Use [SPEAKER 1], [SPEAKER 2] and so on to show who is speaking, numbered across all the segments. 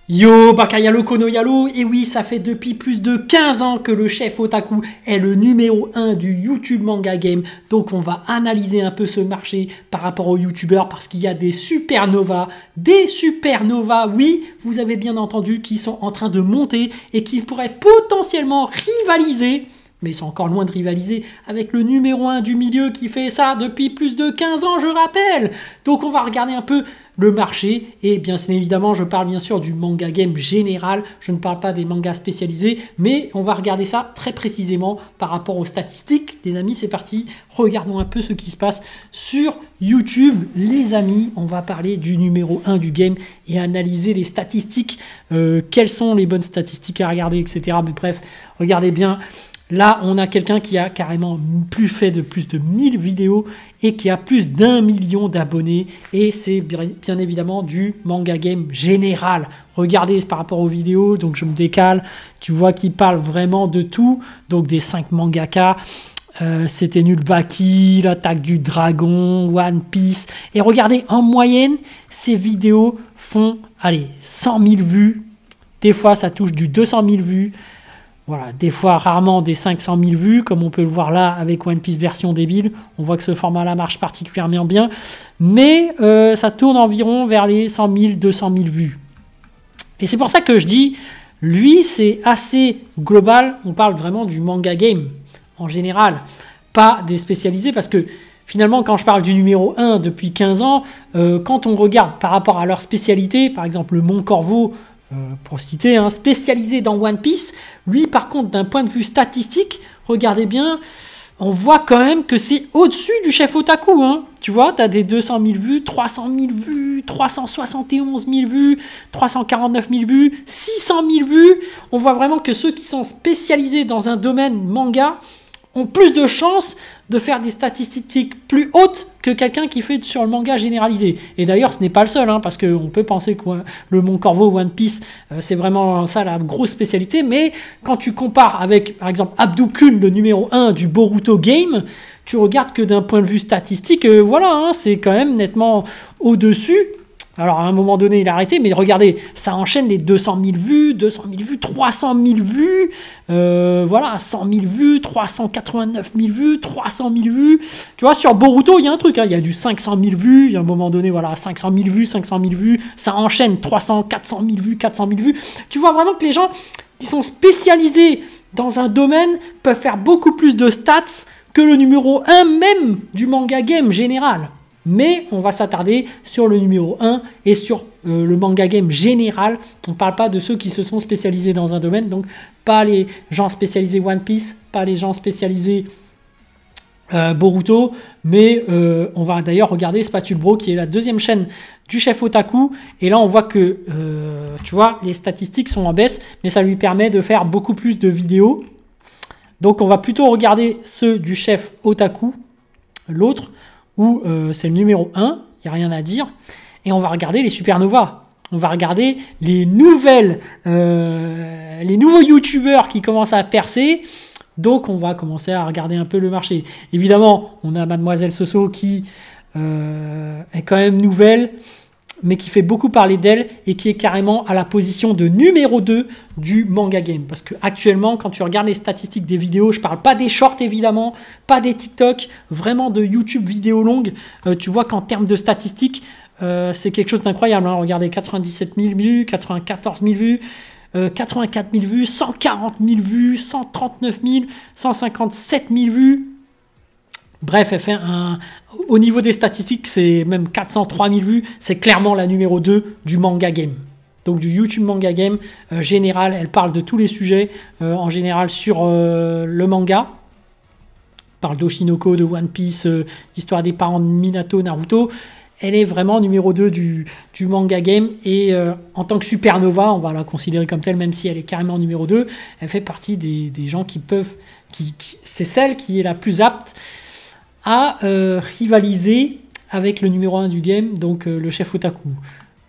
[SPEAKER 1] Yo, Bakayalo Konoyalo, et oui, ça fait depuis plus de 15 ans que le chef Otaku est le numéro 1 du YouTube Manga Game. Donc on va analyser un peu ce marché par rapport aux YouTubeurs parce qu'il y a des supernovas, oui, vous avez bien entendu, qui sont en train de monter et qui pourraient potentiellement rivaliser, mais ils sont encore loin de rivaliser avec le numéro 1 du milieu qui fait ça depuis plus de 15 ans, je rappelle. Donc on va regarder un peu le marché, et bien évidemment je parle bien sûr du manga game général, je ne parle pas des mangas spécialisés, mais on va regarder ça très précisément par rapport aux statistiques. Les amis, c'est parti, regardons un peu ce qui se passe sur YouTube. Les amis, on va parler du numéro 1 du game et analyser les statistiques, quelles sont les bonnes statistiques à regarder, etc. Mais bref, regardez bien. Là, on a quelqu'un qui a carrément fait plus de 1000 vidéos et qui a plus d'1 million d'abonnés. Et c'est bien évidemment du manga game général. Regardez par rapport aux vidéos, donc je me décale. Tu vois qu'il parle vraiment de tout. Donc des 5 mangaka. C'était Nul Baki, l'attaque du dragon, One Piece. Et regardez, en moyenne, ces vidéos font, allez, 100 000 vues. Des fois, ça touche du 200 000 vues. Voilà, des fois, rarement des 500 000 vues, comme on peut le voir là avec One Piece version débile. On voit que ce format-là marche particulièrement bien. Mais ça tourne environ vers les 100 000, 200 000 vues. Et c'est pour ça que je dis, lui, c'est assez global. On parle vraiment du manga game en général, pas des spécialisés. Parce que finalement, quand je parle du numéro 1 depuis 15 ans, quand on regarde par rapport à leur spécialité, par exemple le Mont Corvo, pour citer, spécialisé dans One Piece, lui par contre d'un point de vue statistique, regardez bien, on voit quand même que c'est au-dessus du chef Otaku, tu vois, tu as des 200 000 vues, 300 000 vues, 371 000 vues, 349 000 vues, 600 000 vues. On voit vraiment que ceux qui sont spécialisés dans un domaine manga ont plus de chances de faire des statistiques plus hautes que quelqu'un qui fait sur le manga généralisé. Et d'ailleurs, ce n'est pas le seul, parce qu'on peut penser que le Mont Corvo, One Piece, c'est vraiment ça la grosse spécialité, mais quand tu compares avec, par exemple, Abdou-kun, le numéro 1 du Boruto Game, tu regardes que d'un point de vue statistique, c'est quand même nettement au-dessus. Alors, à un moment donné, il a arrêté, mais regardez, ça enchaîne les 200 000 vues, 300 000 vues, 100 000 vues, 389 000 vues, 300 000 vues. Tu vois, sur Boruto, il y a un truc, il y a du 500 000 vues, il y a un moment donné, 500 000 vues, 500 000 vues, ça enchaîne 300, 400 000 vues, 400 000 vues. Tu vois vraiment que les gens qui sont spécialisés dans un domaine peuvent faire beaucoup plus de stats que le numéro 1 même du manga game général. Mais on va s'attarder sur le numéro 1 et sur le manga game général. On ne parle pas de ceux qui se sont spécialisés dans un domaine, donc pas les gens spécialisés One Piece, pas les gens spécialisés Boruto, mais on va d'ailleurs regarder Spatule Bro qui est la deuxième chaîne du chef Otaku. Et là on voit que tu vois, les statistiques sont en baisse, mais ça lui permet de faire beaucoup plus de vidéos. Donc on va plutôt regarder ceux du chef Otaku, l'autre, où c'est le numéro 1, il n'y a rien à dire, et on va regarder les supernovas. On va regarder les nouveaux youtubeurs qui commencent à percer. Donc on va commencer à regarder un peu le marché. Évidemment, on a Mademoiselle Soso qui est quand même nouvelle, mais qui fait beaucoup parler d'elle et qui est carrément à la position de numéro 2 du manga game. Parce que actuellement, quand tu regardes les statistiques des vidéos, je parle pas des shorts évidemment, pas des TikTok, vraiment de YouTube vidéo longue, tu vois qu'en termes de statistiques, c'est quelque chose d'incroyable. Regardez, 97 000 vues, 94 000 vues, 84 000 vues, 140 000 vues, 139 000, 157 000 vues. Bref, elle fait au niveau des statistiques, c'est même 403 000 vues. C'est clairement la numéro 2 du manga game. Donc du YouTube manga game général. Elle parle de tous les sujets en général sur le manga. Elle parle d'Oshinoko, de One Piece, l'histoire des parents de Minato, Naruto. Elle est vraiment numéro 2 du manga game. Et en tant que supernova, on va la considérer comme telle, même si elle est carrément numéro 2. Elle fait partie des gens qui peuvent... c'est celle qui est la plus apte à rivaliser avec le numéro 1 du game, donc le chef Otaku.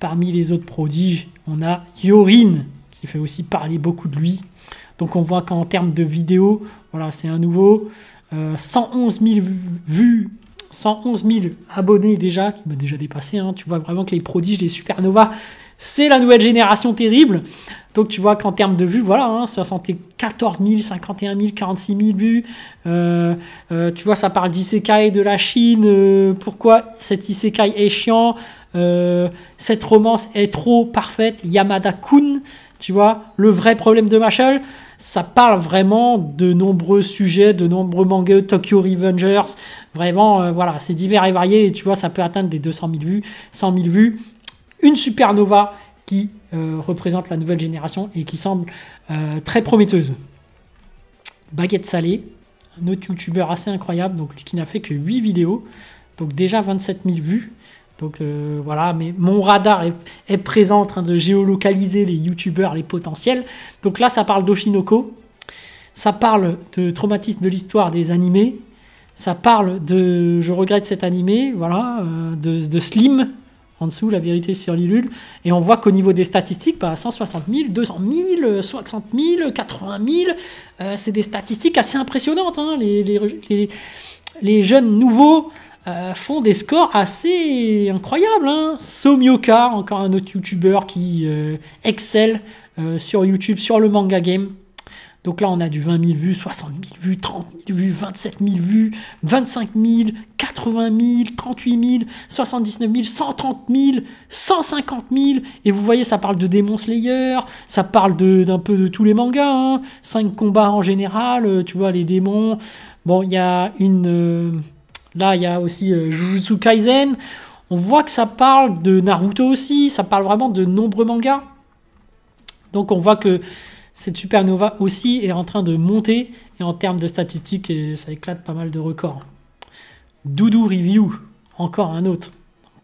[SPEAKER 1] Parmi les autres prodiges, on a Yorin, qui fait aussi parler beaucoup de lui. Donc on voit qu'en termes de vidéos, voilà, c'est un nouveau. 111 000 vues, 111 000 abonnés déjà, qui m'a déjà dépassé. Tu vois vraiment que les prodiges, les supernovas, c'est la nouvelle génération terrible. Donc tu vois qu'en termes de vues, voilà, hein, 74 000, 51 000, 46 000 vues. Tu vois, ça parle d'isekai de la Chine. Pourquoi cet isekai est chiant, cette romance est trop parfaite. Yamada-kun, tu vois, le vrai problème de Mashle. Ça parle vraiment de nombreux sujets, de nombreux mangas, Tokyo Revengers. Vraiment, voilà, c'est divers et varié. Et tu vois, ça peut atteindre des 200 000 vues, 100 000 vues. Une supernova qui représente la nouvelle génération et qui semble très prometteuse. Baguette Salée, un autre youtubeur assez incroyable, donc qui n'a fait que 8 vidéos, donc déjà 27 000 vues. Donc voilà, mais mon radar est présent en train de géolocaliser les youtubeurs, les potentiels. Donc là, ça parle d'Oshinoko, ça parle de traumatisme de l'histoire des animés, ça parle de je regrette cet animé, voilà, de Slim. En dessous, la vérité sur Lilul. Et on voit qu'au niveau des statistiques, 160 000, 200 000, 60 000, 80 000, c'est des statistiques assez impressionnantes. Hein. Les jeunes nouveaux font des scores assez incroyables. Hein. Somyoka, encore un autre youtubeur qui excelle sur YouTube, sur le manga game. Donc là, on a du 20 000 vues, 60 000 vues, 30 000 vues, 27 000 vues, 25 000, 80 000, 38 000, 79 000, 130 000, 150 000. Et vous voyez, ça parle de Demon Slayer, ça parle d'un peu de tous les mangas. Hein. 5 combats en général, tu vois, les démons. Bon, il y a là, il y a aussi Jujutsu Kaisen. On voit que ça parle de Naruto aussi, ça parle vraiment de nombreux mangas. Donc on voit que cette supernova aussi est en train de monter et en termes de statistiques, et ça éclate pas mal de records. Doudou Review, encore un autre,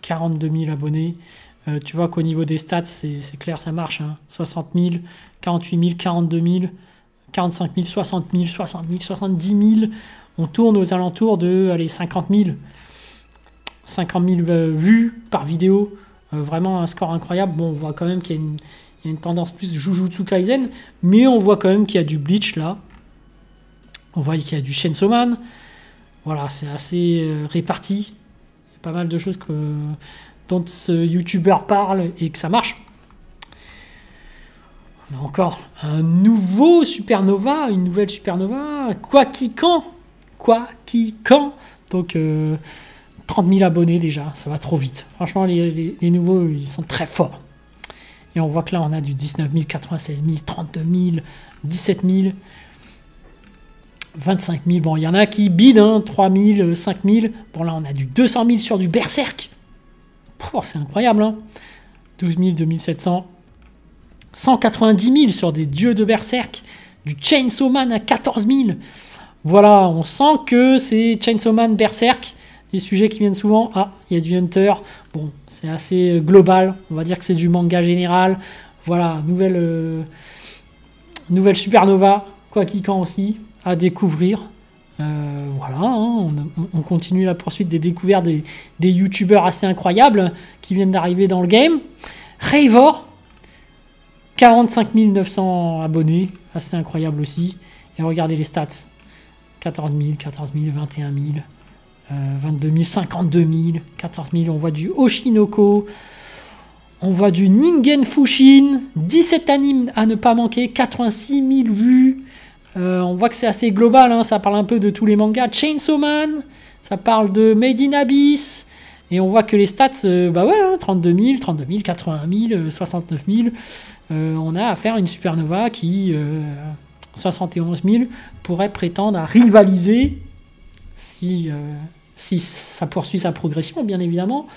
[SPEAKER 1] 42 000 abonnés. Tu vois qu'au niveau des stats, c'est clair, ça marche. Hein. 60 000, 48 000, 42 000, 45 000, 60 000, 60 000, 70 000. On tourne aux alentours de 50 000. 50 000 vues par vidéo. Vraiment un score incroyable. Bon, on voit quand même qu'il y a une tendance plus Jujutsu Kaisen, mais on voit quand même qu'il y a du Bleach là. On voit qu'il y a du Chainsaw Man. Voilà, c'est assez réparti. Il y a pas mal de choses dont ce youtubeur parle et que ça marche. On a encore un nouveau supernova, une nouvelle supernova. Quoi qui quand. Donc 30 000 abonnés déjà, ça va trop vite. Franchement, les nouveaux, ils sont très forts. Et on voit que là, on a du 19 000, 96 000, 32 000, 17 000, 25 000. Bon, il y en a qui bident, hein, 3 000, 5 000. Bon, là, on a du 200 000 sur du Berserk. C'est incroyable, hein. 12 000, 2700. 190 000 sur des dieux de Berserk. Du Chainsaw Man à 14 000. Voilà, on sent que c'est Chainsaw Man, Berserk. Les sujets qui viennent souvent, il y a du Hunter, bon, c'est assez global, on va dire que c'est du manga général, voilà, nouvelle supernova, quoi qu'il quand aussi, à découvrir, voilà, hein, on continue la poursuite des découvertes des youtubeurs assez incroyables qui viennent d'arriver dans le game. Raivor, 45 900 abonnés, assez incroyable aussi, et regardez les stats, 14 000, 21 000, 22 000, 52 000, 14 000, on voit du Oshinoko, on voit du Ningen Fushin, 17 animes à ne pas manquer, 86 000 vues, on voit que c'est assez global, hein, ça parle un peu de tous les mangas, Chainsaw Man, ça parle de Made in Abyss, et on voit que les stats, hein, 32 000, 80 000, 69 000, on a affaire à une supernova qui, 71 000, pourrait prétendre à rivaliser si ça poursuit sa progression, bien évidemment,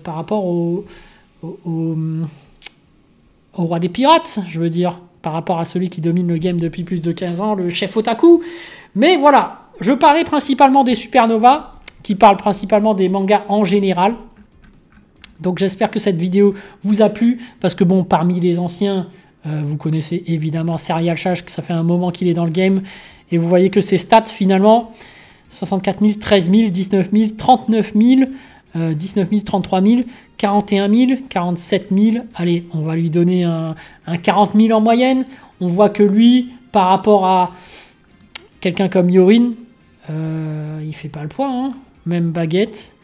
[SPEAKER 1] par rapport au roi des pirates, je veux dire, par rapport à celui qui domine le game depuis plus de 15 ans, le chef otaku. Mais voilà, je parlais principalement des supernovas, qui parlent principalement des mangas en général. Donc j'espère que cette vidéo vous a plu, parce que bon, parmi les anciens, vous connaissez évidemment Serial Chage, que ça fait un moment qu'il est dans le game, et vous voyez que ses stats, finalement, 64 000, 13 000, 19 000, 39 000, 19 000, 33 000, 41 000, 47 000. Allez, on va lui donner un 40 000 en moyenne. On voit que lui, par rapport à quelqu'un comme Yorin, il fait pas le poids. Hein. Même Baguette,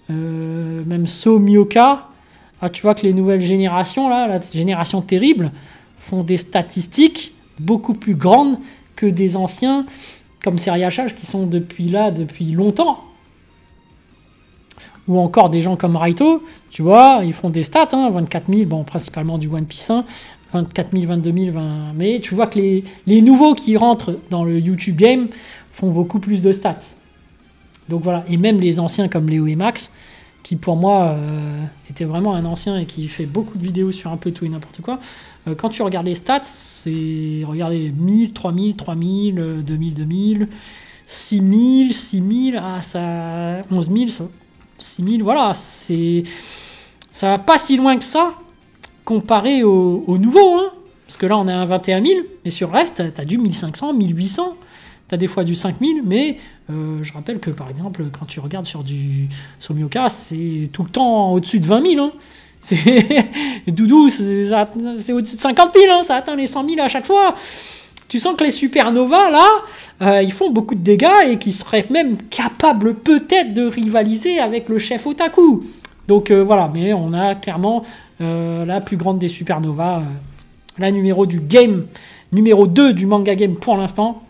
[SPEAKER 1] même Somyoka, Ah, tu vois que les nouvelles générations, là, la génération terrible, font des statistiques beaucoup plus grandes que des anciens comme Seriachage qui sont depuis longtemps. Ou encore des gens comme Raito, tu vois, ils font des stats, 24 000, bon, principalement du One Piece 1, 24 000, 22 000, 20... mais tu vois que les nouveaux qui rentrent dans le YouTube game font beaucoup plus de stats. Donc voilà, et même les anciens comme Léo et Max, qui pour moi était vraiment un ancien et qui fait beaucoup de vidéos sur un peu tout et n'importe quoi, quand tu regardes les stats, c'est, regardez, 1000, 3000, 3000, 2000, 2000, 6000, 6000, ah, ça, 11 000, ça, 6000, voilà, ça va pas si loin que ça, comparé au nouveau, hein, parce que là on est à 21 000, mais sur le reste, t'as du 1500, 1800, t'as des fois du 5000, mais je rappelle que par exemple, quand tu regardes sur du Somioka, c'est tout le temps au-dessus de 20 000, hein. Doudou, c'est au-dessus de 50 000, hein, ça atteint les 100 000 à chaque fois. Tu sens que les supernovas, là, ils font beaucoup de dégâts et qu'ils seraient même capables peut-être de rivaliser avec le chef Otaku. Donc voilà, mais on a clairement la plus grande des supernovas, la numéro 2 du manga game pour l'instant.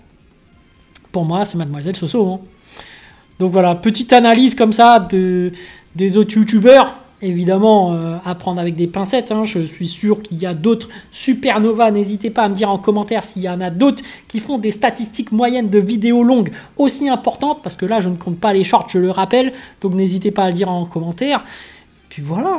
[SPEAKER 1] Pour moi, c'est Mademoiselle Soso. Hein. Donc voilà, petite analyse comme ça des autres youtubeurs. Évidemment, à prendre avec des pincettes. Hein. Je suis sûr qu'il y a d'autres supernovas. N'hésitez pas à me dire en commentaire s'il y en a d'autres qui font des statistiques moyennes de vidéos longues aussi importantes. Parce que là, je ne compte pas les shorts, je le rappelle. Donc n'hésitez pas à le dire en commentaire. Et puis voilà,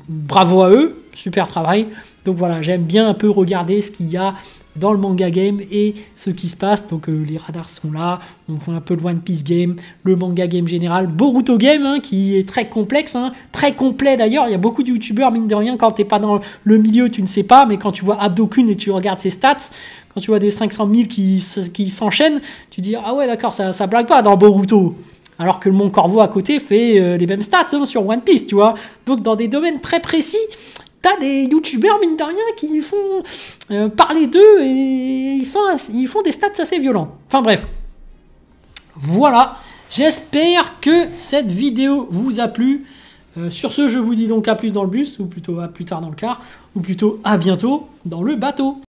[SPEAKER 1] bravo à eux, super travail. Donc voilà, j'aime bien un peu regarder ce qu'il y a dans le manga game et ce qui se passe. Donc les radars sont là, on voit un peu le One Piece game, le manga game général, Boruto game qui est très complexe, très complet d'ailleurs. Il y a beaucoup de youtubeurs, mine de rien, quand t'es pas dans le milieu, tu ne sais pas, mais quand tu vois Abdokun et tu regardes ses stats, quand tu vois des 500 000 qui s'enchaînent, tu dis ah ouais d'accord, ça blague pas dans Boruto. Alors que le Mont Corvo à côté fait les mêmes stats sur One Piece, tu vois. Donc dans des domaines très précis, t'as des youtubeurs, mine de rien, qui font parler d'eux et ils font des stats assez violents. Enfin bref. Voilà. J'espère que cette vidéo vous a plu. Sur ce, je vous dis donc à plus dans le bus, ou plutôt à plus tard dans le car, ou plutôt à bientôt dans le bateau.